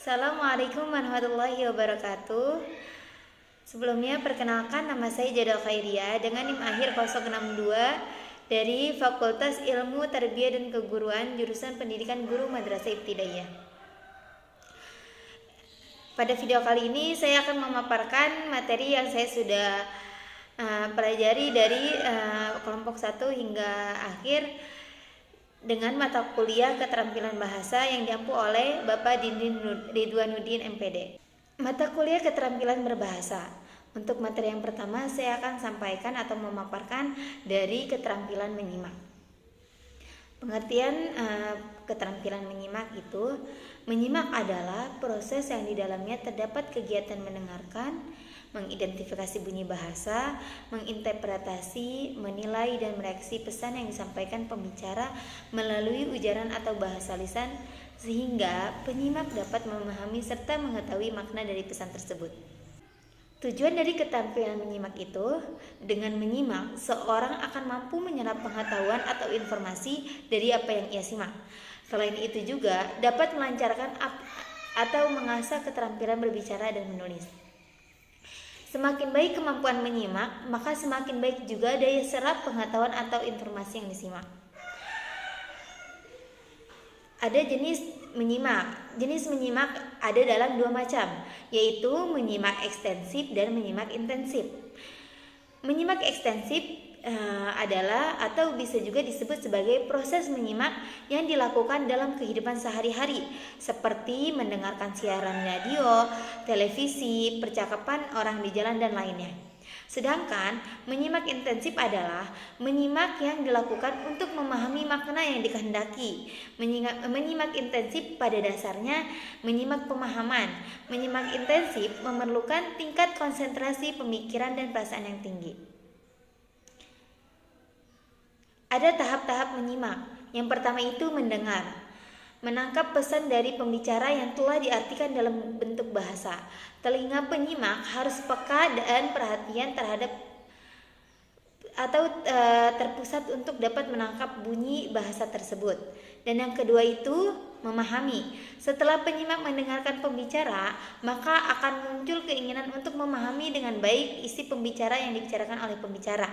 Assalamualaikum warahmatullahi wabarakatuh. Sebelumnya perkenalkan, nama saya Jadal Khairia dengan NIM akhir 062 dari Fakultas Ilmu Tarbiyah dan Keguruan jurusan Pendidikan Guru Madrasah Ibtidaiyah. Pada video kali ini saya akan memaparkan materi yang saya sudah pelajari dari kelompok 1 hingga akhir dengan mata kuliah keterampilan bahasa yang diampu oleh Bapak Dindin Ridwanuddin MPD. Mata kuliah keterampilan berbahasa. Untuk materi yang pertama saya akan sampaikan atau memaparkan dari keterampilan menyimak. Pengertian keterampilan menyimak itu, menyimak adalah proses yang di dalamnya terdapat kegiatan mendengarkan, mengidentifikasi bunyi bahasa, menginterpretasi, menilai dan mereaksi pesan yang disampaikan pembicara melalui ujaran atau bahasa lisan sehingga penyimak dapat memahami serta mengetahui makna dari pesan tersebut. Tujuan dari keterampilan menyimak itu, dengan menyimak, seorang akan mampu menyerap pengetahuan atau informasi dari apa yang ia simak. Selain itu juga dapat melancarkan atau mengasah keterampilan berbicara dan menulis. Semakin baik kemampuan menyimak, maka semakin baik juga daya serap pengetahuan atau informasi yang disimak. Ada jenis menyimak. Jenis menyimak ada dalam dua macam, yaitu menyimak ekstensif dan menyimak intensif. Menyimak ekstensif adalah atau bisa juga disebut sebagai proses menyimak yang dilakukan dalam kehidupan sehari-hari, seperti mendengarkan siaran radio, televisi, percakapan orang di jalan dan lainnya. Sedangkan menyimak intensif adalah menyimak yang dilakukan untuk memahami makna yang dikehendaki. Menyimak intensif pada dasarnya menyimak pemahaman. Menyimak intensif memerlukan tingkat konsentrasi pemikiran dan perasaan yang tinggi. Ada tahap-tahap menyimak. Yang pertama itu mendengar. Menangkap pesan dari pembicara yang telah diartikan dalam bentuk bahasa. Telinga penyimak harus peka dan perhatian terhadap atau terpusat untuk dapat menangkap bunyi bahasa tersebut. Dan yang kedua itu memahami. Setelah penyimak mendengarkan pembicara, maka akan muncul keinginan untuk memahami dengan baik isi pembicara yang dibicarakan oleh pembicara.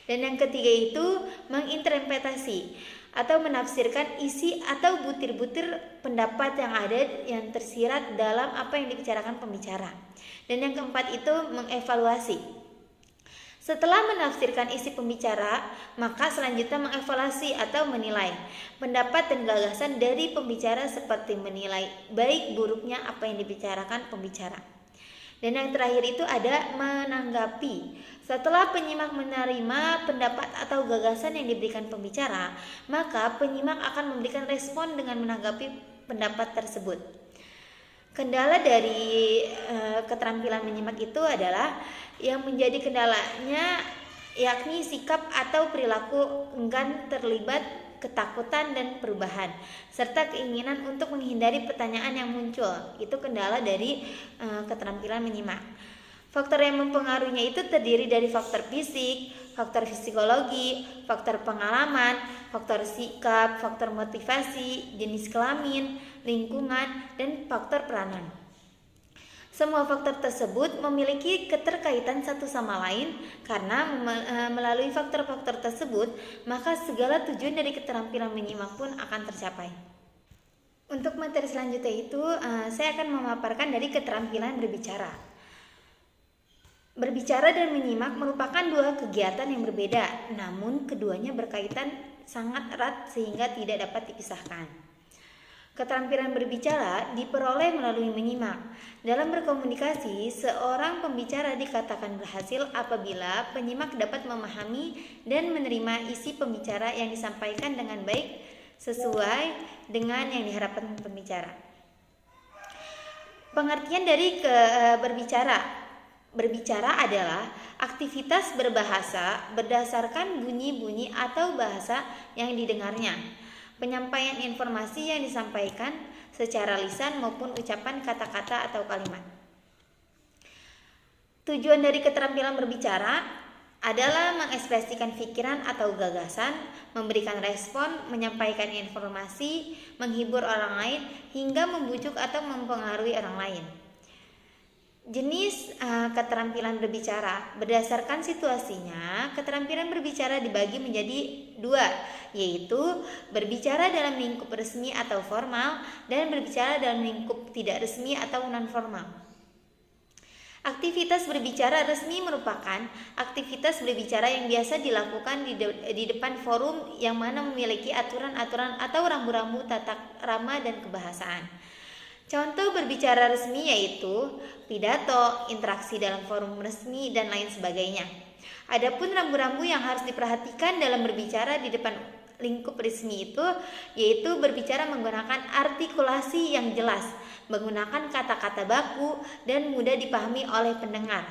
Dan yang ketiga itu menginterpretasi atau menafsirkan isi atau butir-butir pendapat yang ada yang tersirat dalam apa yang dibicarakan pembicara. Dan yang keempat itu mengevaluasi. Setelah menafsirkan isi pembicara, maka selanjutnya mengevaluasi atau menilai pendapat dan gagasan dari pembicara seperti menilai baik buruknya apa yang dibicarakan pembicara. Dan yang terakhir itu ada menanggapi. Setelah penyimak menerima pendapat atau gagasan yang diberikan pembicara, maka penyimak akan memberikan respon dengan menanggapi pendapat tersebut. Kendala dari keterampilan menyimak itu adalah yang menjadi kendalanya yakni sikap atau perilaku enggan terlibat, ketakutan dan perubahan, serta keinginan untuk menghindari pertanyaan yang muncul. Itu kendala dari keterampilan menyimak. Faktor yang mempengaruhinya itu terdiri dari faktor fisik, faktor psikologi, faktor pengalaman, faktor sikap, faktor motivasi, jenis kelamin, lingkungan, dan faktor peranan. Semua faktor tersebut memiliki keterkaitan satu sama lain karena melalui faktor-faktor tersebut maka segala tujuan dari keterampilan menyimak pun akan tercapai. Untuk materi selanjutnya itu saya akan memaparkan dari keterampilan berbicara. Berbicara dan menyimak merupakan dua kegiatan yang berbeda, namun keduanya berkaitan sangat erat sehingga tidak dapat dipisahkan. Keterampilan berbicara diperoleh melalui menyimak. Dalam berkomunikasi, seorang pembicara dikatakan berhasil apabila penyimak dapat memahami dan menerima isi pembicara yang disampaikan dengan baik sesuai dengan yang diharapkan pembicara. Pengertian dari berbicara. Berbicara adalah aktivitas berbahasa berdasarkan bunyi-bunyi atau bahasa yang didengarnya. Penyampaian informasi yang disampaikan secara lisan maupun ucapan kata-kata atau kalimat. Tujuan dari keterampilan berbicara adalah mengekspresikan pikiran atau gagasan, memberikan respon, menyampaikan informasi, menghibur orang lain, hingga membujuk atau mempengaruhi orang lain. Jenis keterampilan berbicara. Berdasarkan situasinya, keterampilan berbicara dibagi menjadi dua, yaitu berbicara dalam lingkup resmi atau formal dan berbicara dalam lingkup tidak resmi atau non-formal. Aktivitas berbicara resmi merupakan aktivitas berbicara yang biasa dilakukan di depan forum yang mana memiliki aturan-aturan atau rambu-rambu tata krama dan kebahasaan. Contoh berbicara resmi yaitu pidato, interaksi dalam forum resmi, dan lain sebagainya. Adapun rambu-rambu yang harus diperhatikan dalam berbicara di depan lingkup resmi itu yaitu berbicara menggunakan artikulasi yang jelas, menggunakan kata-kata baku dan mudah dipahami oleh pendengar.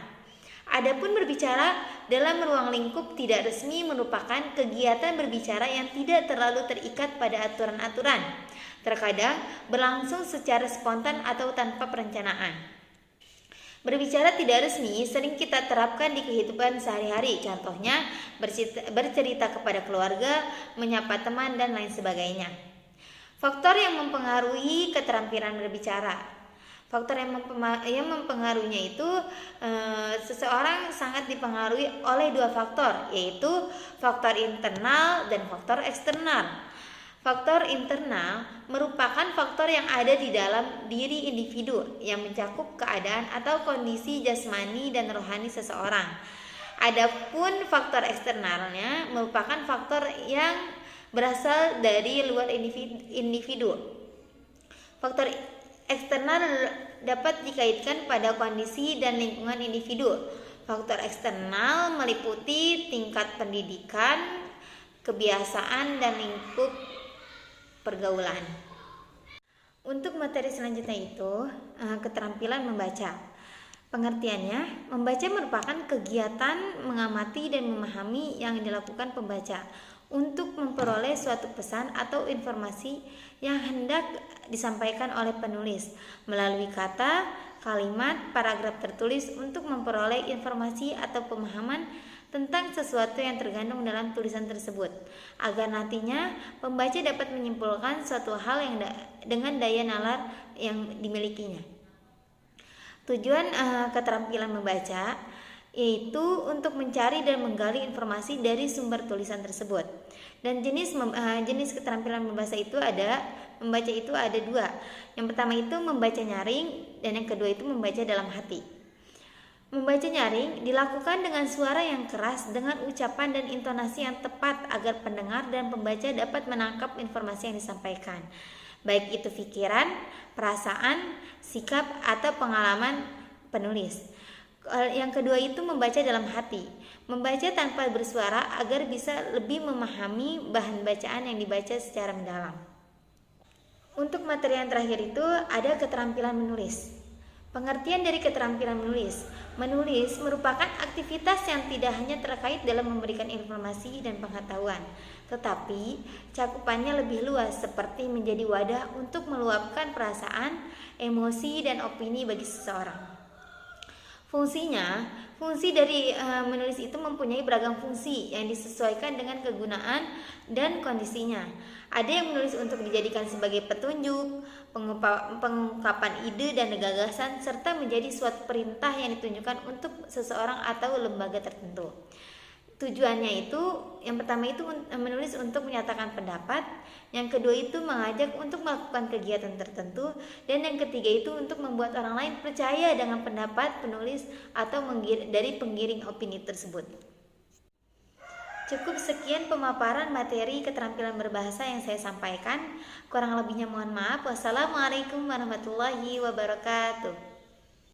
Adapun berbicara dalam ruang lingkup tidak resmi merupakan kegiatan berbicara yang tidak terlalu terikat pada aturan-aturan. Terkadang berlangsung secara spontan atau tanpa perencanaan. Berbicara tidak resmi sering kita terapkan di kehidupan sehari-hari, contohnya bercerita kepada keluarga, menyapa teman, dan lain sebagainya. Faktor yang mempengaruhi keterampilan berbicara. Faktor yang mempengaruhinya itu seseorang sangat dipengaruhi oleh dua faktor, yaitu faktor internal dan faktor eksternal. Faktor internal merupakan faktor yang ada di dalam diri individu yang mencakup keadaan atau kondisi jasmani dan rohani seseorang. Adapun faktor eksternalnya merupakan faktor yang berasal dari luar individu. Faktor eksternal dapat dikaitkan pada kondisi dan lingkungan individu. Faktor eksternal meliputi tingkat pendidikan, kebiasaan, dan lingkup pergaulan. Untuk materi selanjutnya itu keterampilan membaca. Pengertiannya, membaca merupakan kegiatan mengamati dan memahami yang dilakukan pembaca untuk memperoleh suatu pesan atau informasi yang hendak disampaikan oleh penulis melalui kata, kalimat, paragraf tertulis untuk memperoleh informasi atau pemahaman tentang sesuatu yang tergandung dalam tulisan tersebut, agar nantinya pembaca dapat menyimpulkan suatu hal yang dengan daya nalar yang dimilikinya. Tujuan keterampilan membaca yaitu untuk mencari dan menggali informasi dari sumber tulisan tersebut. Dan jenis keterampilan membaca itu ada dua. Yang pertama itu membaca nyaring, dan yang kedua itu membaca dalam hati. Membaca nyaring dilakukan dengan suara yang keras dengan ucapan dan intonasi yang tepat agar pendengar dan pembaca dapat menangkap informasi yang disampaikan, baik itu pikiran, perasaan, sikap, atau pengalaman penulis. Yang kedua itu membaca dalam hati, membaca tanpa bersuara agar bisa lebih memahami bahan bacaan yang dibaca secara mendalam. Untuk materi yang terakhir itu ada keterampilan menulis. Pengertian dari keterampilan menulis. Menulis merupakan aktivitas yang tidak hanya terkait dalam memberikan informasi dan pengetahuan, tetapi cakupannya lebih luas seperti menjadi wadah untuk meluapkan perasaan, emosi, dan opini bagi seseorang. Fungsi dari menulis itu mempunyai beragam fungsi yang disesuaikan dengan kegunaan dan kondisinya. Ada yang menulis untuk dijadikan sebagai petunjuk, pengungkapan ide dan gagasan, serta menjadi suatu perintah yang ditunjukkan untuk seseorang atau lembaga tertentu. Tujuannya itu, yang pertama itu menulis untuk menyatakan pendapat, yang kedua itu mengajak untuk melakukan kegiatan tertentu, dan yang ketiga itu untuk membuat orang lain percaya dengan pendapat penulis atau dari penggiring opini tersebut. Cukup sekian pemaparan materi keterampilan berbahasa yang saya sampaikan. Kurang lebihnya mohon maaf. Wassalamualaikum warahmatullahi wabarakatuh.